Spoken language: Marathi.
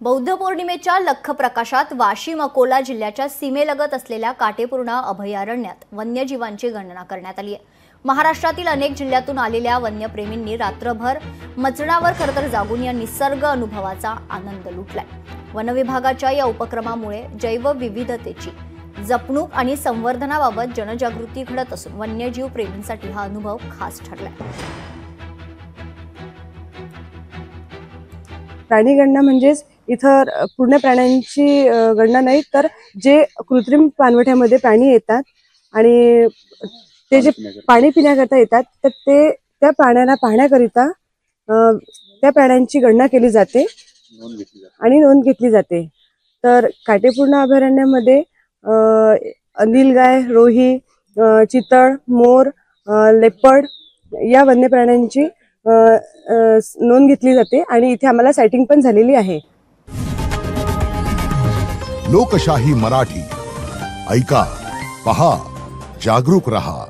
बौद्ध पौर्णिमेच्या लख्ख प्रकाशात वाशिम अकोला जिल्ह्याच्या सीमेलगत असलेल्या काटेपूर्णा अभयारण्यात वन्यजीवांची गणना करण्यात आली आहे। महाराष्ट्रातील अनेक जिल्ह्यातून आलेल्या वन्यप्रेमींनी रात्रभर मचणावर खरतर जागून या निसर्ग अनुभवाचा आनंद लुटलाय। वन विभागाच्या या उपक्रमामुळे जैवविविधतेची जपणूक आणि संवर्धनाबाबत जनजागृती घडत असून वन्यजीव प्रेमींसाठी हा अनुभव खास ठरलाय। प्राणी गणना म्हणजेच इथं पूर्ण प्राण्यांची गणना नाही तर जे कृत्रिम पाणवठ्यामध्ये प्राणी येतात आणि ते जे पाणी पिण्याकरता येतात तर ते त्या प्राण्यांना पाहण्याकरिता त्या प्राण्यांची गणना केली जाते आणि नोंद घेतली जाते। तर काटेपूर्णा अभयारण्यामध्ये नीलगाय, रोही, चितळ, मोर, लेपर्ड या वन्य प्राण्यांची नोंद घेतली जाते आणि इथे आम्हाला सायटिंग पण झालेली आहे। लोकशाही मराठी ऐका, पहा, जागरूक रहा।